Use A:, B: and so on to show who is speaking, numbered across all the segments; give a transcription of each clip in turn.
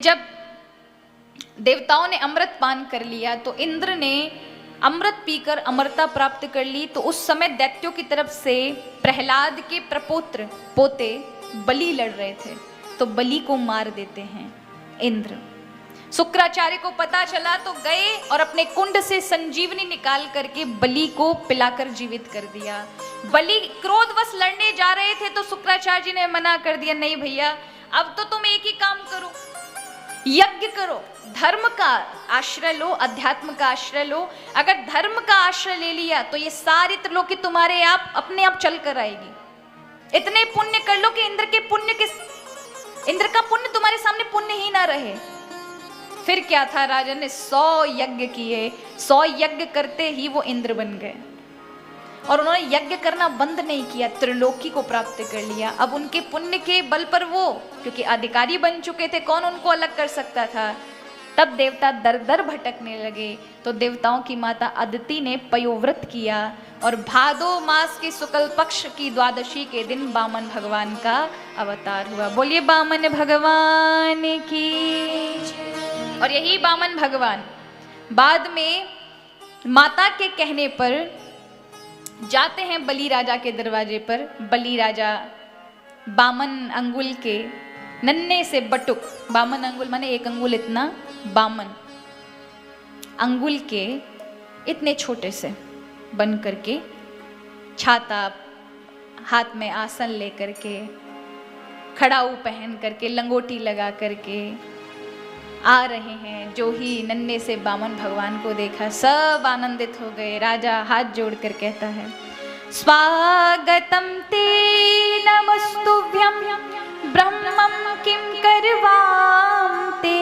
A: जब देवताओं ने अमृत पान कर लिया तो इंद्र ने अमृत पीकर अमरता प्राप्त कर ली। तो उस समय दैत्यों की तरफ से प्रहलाद के प्रपोत्र पोते बलि लड़ रहे थे, तो बलि को मार देते हैं इंद्र। शुक्राचार्य को पता चला तो गए और अपने कुंड से संजीवनी निकाल करके बलि को पिलाकर जीवित कर दिया। बलि क्रोधवश लड़ने जा रहे थे तो शुक्राचार्य जी ने मना कर दिया, नहीं भैया, अब तो तुम एक ही काम करो, यज्ञ करो, धर्म का आश्रय लो, अध्यात्म का आश्रय लो। अगर धर्म का आश्रय ले लिया तो ये सारी त्रिलोकी तुम्हारे आप अपने आप चल कर आएगी। इतने पुण्य कर लो कि इंद्र का पुण्य तुम्हारे सामने पुण्य ही ना रहे। फिर क्या था, राजा ने 100 यज्ञ किए, 100 यज्ञ करते ही वो इंद्र बन गए। और उन्होंने यज्ञ करना बंद नहीं किया, त्रिलोकी को प्राप्त कर लिया। अब उनके पुण्य के बल पर वो, क्योंकि अधिकारी बन चुके थे, कौन उनको अलग कर सकता था। तब देवता दर दर भटकने लगे तो देवताओं की माता अदिति ने पयोव्रत किया और भादो मास के शुक्ल पक्ष की द्वादशी के दिन बामन भगवान का अवतार हुआ। बोलिए बामन भगवान की। और यही बामन भगवान बाद में माता के कहने पर जाते हैं बलि राजा के दरवाजे पर। बलि राजा बामन अंगुल के नन्हे से बटुक, बामन अंगुल माने 1 अंगुल इतना, बामन अंगुल के इतने छोटे से बन करके, छाता हाथ में आसन लेकर के, खड़ाऊ पहन करके, लंगोटी लगा करके आ रहे हैं। जो ही नन्हे से बामन भगवान को देखा सब आनंदित हो गए। राजा हाथ जोड़कर कहता है, स्वागतम ते नमस्तुभ्यं ब्रह्मं किं करवां ते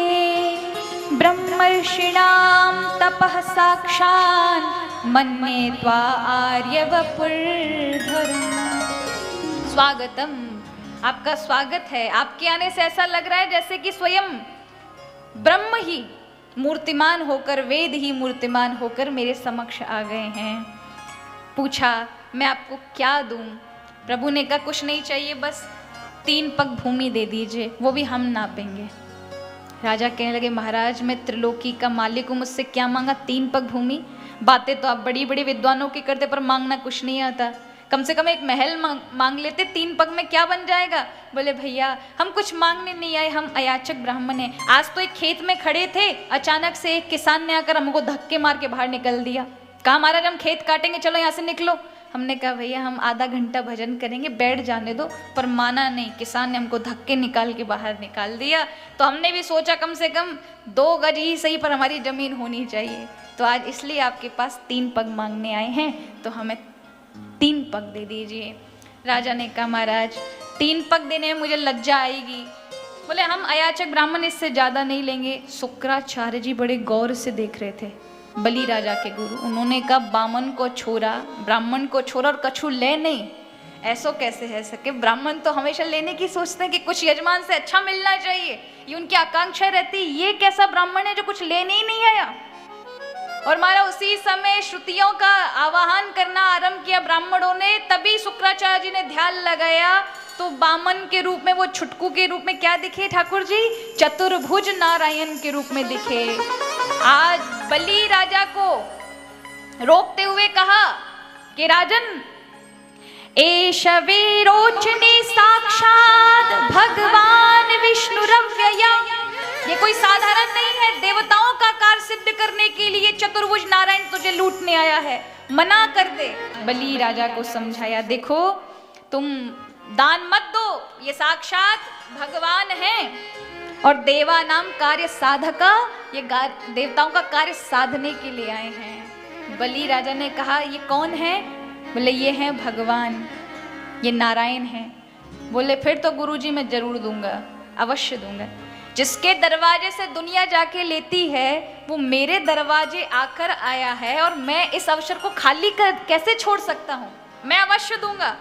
A: ब्रह्मर्षिणां तपः साक्षान् मन्ये त्वा आर्यवपुर्धरम्। स्वागतम, आपका स्वागत है। आपके आने से ऐसा लग रहा है जैसे कि स्वयं ब्रह्म ही मूर्तिमान होकर, वेद ही मूर्तिमान होकर मेरे समक्ष आ गए हैं। पूछा, मैं आपको क्या दूं? प्रभु ने कहा, कुछ नहीं चाहिए, बस 3 पग भूमि दे दीजिए, वो भी हम नापेंगे। राजा कहने लगे, महाराज मैं त्रिलोकी का मालिक हूँ, मुझसे क्या मांगा? 3 पग भूमि? बातें तो आप बड़ी बड़ी विद्वानों की करते, पर मांगना कुछ नहीं आता। कम से कम एक महल मांग लेते, 3 पग में क्या बन जाएगा? बोले, भैया हम कुछ मांगने नहीं आए, हम अयाचक ब्राह्मण हैं। आज तो एक खेत में खड़े थे, अचानक से एक किसान ने आकर हमको धक्के मार के बाहर निकल दिया। कहा, महाराज हम खेत काटेंगे, चलो यहाँ से निकलो। हमने कहा, भैया हम आधा घंटा भजन करेंगे, बैठ जाने दो। पर माना नहीं, किसान ने हमको धक्के निकाल के बाहर निकाल दिया। तो हमने भी सोचा कम से कम 2 गज ही सही पर हमारी जमीन होनी चाहिए। तो आज इसलिए आपके पास 3 पग मांगने आए हैं, तो हमें 3 पग दे दीजिए। राजा ने कहा, महाराज 3 पग देने में मुझे लज्जा आएगी। बोले, हम अयाचक ब्राह्मण इससे ज़्यादा नहीं लेंगे। शुक्राचार्य जी बड़े गौर से देख रहे थे, बलि राजा के गुरु। उन्होंने कहा, बामन को छोड़ा, ब्राह्मण को छोड़ा और कछु ले नहीं, ऐसो कैसे है सके? ब्राह्मण तो हमेशा लेने की सोचते हैं कि कुछ यजमान से अच्छा मिलना चाहिए, ये उनकी आकांक्षा रहती। ये कैसा ब्राह्मण है जो कुछ लेने ही नहीं आया? और मारा उसी समय श्रुतियों का आवाहन करना आरंभ किया ब्राह्मणों ने। तभी शुक्राचार्य जी ने ध्यान लगाया तो बामन के रूप में, वो छुटकू के रूप में क्या दिखे ठाकुर जी? चतुर्भुज नारायण के रूप में दिखे। आज बलि राजा को रोकते हुए कहा कि राजन, एष वीरोचने साक्षात भगवान विष्णुरव्ययम्। ये कोई साधारण नहीं है, देवताओं का कार्य सिद्ध करने के लिए चतुर्भुज नारायण तुझे लूटने आया है, मना कर दे। बलि राजा को समझाया, देखो तुम दान मत दो, ये साक्षात भगवान हैं और देवा नाम कार्य साधका, ये देवताओं का कार्य साधने के लिए आए हैं। बलि राजा ने कहा, ये कौन है? बोले, ये हैं भगवान, ये नारायण हैं। बोले, फिर तो गुरुजी मैं जरूर दूंगा, अवश्य दूंगा। जिसके दरवाजे से दुनिया जाके लेती है वो मेरे दरवाजे आकर आया है और मैं इस अवसर को खाली कैसे छोड़ सकता हूँ? मैं अवश्य दूंगा।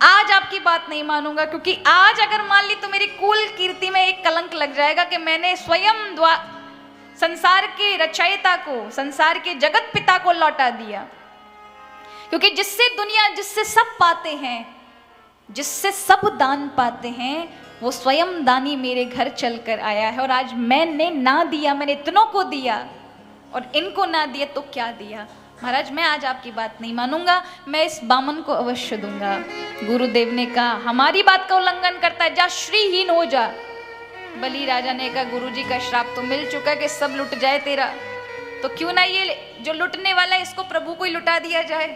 A: आज आपकी बात नहीं मानूंगा, क्योंकि आज अगर मान ली तो मेरी कुल कीर्ति में एक कलंक लग जाएगा कि मैंने स्वयं संसार के रचयिता को, संसार के जगत पिता को लौटा दिया। क्योंकि जिससे दुनिया, जिससे सब पाते हैं, जिससे सब दान पाते हैं, वो स्वयं दानी मेरे घर चलकर आया है, और आज मैंने ना दिया, मैंने इतनों को दिया और इनको ना दिया तो क्या दिया। महाराज मैं आज आपकी बात नहीं मानूंगा, मैं इस बामन को अवश्य दूंगा। गुरुदेव ने कहा हमारी बात का उल्लंघन करता है, जा श्रीहीन हो जा। बलि राजा ने कहा गुरुजी का श्राप तो मिल चुका कि सब लुट जाए तेरा, तो क्यों ना ये जो लुटने वाला है इसको प्रभु को ही लुटा दिया जाए।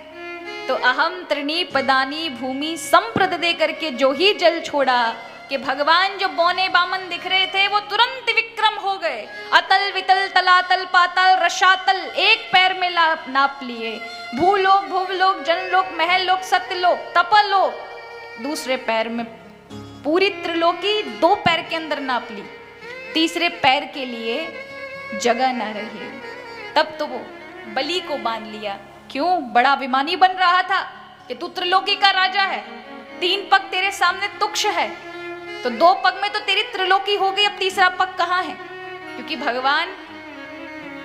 A: तो अहम त्रिणी पदानी भूमि संप्रद दे करके जो ही जल छोड़ा कि भगवान जो बौने बामन दिख रहे थे वो तुरंत विक्रम हो गए। अतल वितल तलातल पाताल रसातल एक पैर में नाप लिए। भूलोक भुवलोक जनलोक महलोक सत्यलोक तपलोक दूसरे पैर में, पूरी त्रिलोकी 2 पैर के अंदर नाप ली, तीसरे पैर के लिए जगह ना रही। तब तो वो बलि को बांध लिया। क्यों? बड़ा अभिमानी बन रहा था कि तू त्रिलोकी का राजा है, 3 पग तेरे सामने तुक्ष है, तो 2 पग में तो तेरी त्रिलोकी हो गई, अब तीसरा पग कहाँ है? क्योंकि भगवान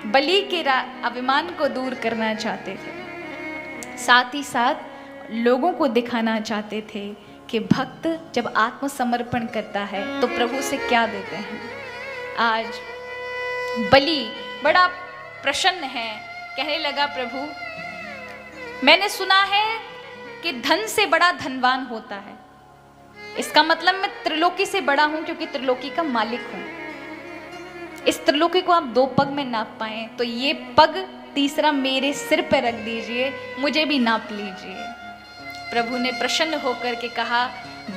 A: बलि के अभिमान को दूर करना चाहते थे, साथ ही साथ लोगों को दिखाना चाहते थे कि भक्त जब आत्मसमर्पण करता है तो प्रभु से क्या देते हैं। आज बलि बड़ा प्रसन्न है, कहने लगा प्रभु मैंने सुना है कि धन से बड़ा धनवान होता है, इसका मतलब मैं त्रिलोकी से बड़ा हूं क्योंकि त्रिलोकी का मालिक हूं। इस त्रिलोकी को आप 2 पग में नाप पाए तो ये पग तीसरा मेरे सिर पर रख दीजिए, मुझे भी नाप लीजिए। प्रभु ने प्रसन्न होकर के कहा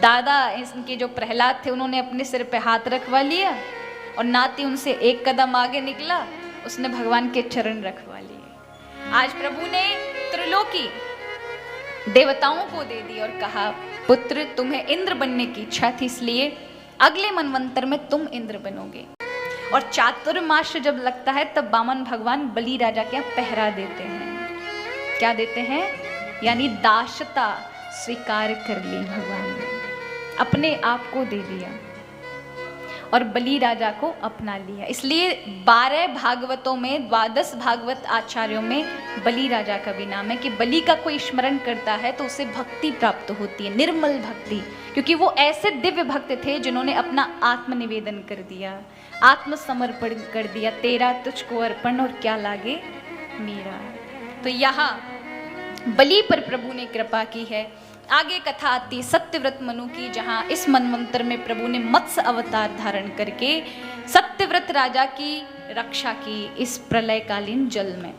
A: दादा, इनके जो प्रहलाद थे उन्होंने अपने सिर पे हाथ रखवा लिया और नाती उनसे 1 कदम आगे निकला, उसने भगवान के चरण रखवा लिए। आज प्रभु ने त्रिलोकी देवताओं को दे दी और कहा पुत्र तुम्हें इंद्र बनने की इच्छा थी, इसलिए अगले मनवंतर में तुम इंद्र बनोगे। और चातुर्मास जब लगता है तब बामन भगवान बलि राजा के यहाँ पहरा देते हैं। क्या देते हैं? यानी दासता स्वीकार कर ली भगवान ने, अपने आप को दे दिया और बलि राजा को अपना लिया। इसलिए 12 भागवतों में 12 भागवत आचार्यों में बलि राजा का भी नाम है कि बलि का कोई स्मरण करता है तो उसे भक्ति प्राप्त होती है, निर्मल भक्ति, क्योंकि वो ऐसे दिव्य भक्त थे जिन्होंने अपना आत्मनिवेदन कर दिया, आत्मसमर्पण कर दिया। तेरा तुझको अर्पण और क्या लागे मेरा। तो यहाँ बलि पर प्रभु ने कृपा की है। आगे कथा आती सत्यव्रत मनु की, जहां इस मनवंतर में प्रभु ने मत्स्य अवतार धारण करके सत्यव्रत राजा की रक्षा की इस प्रलयकालीन जल में।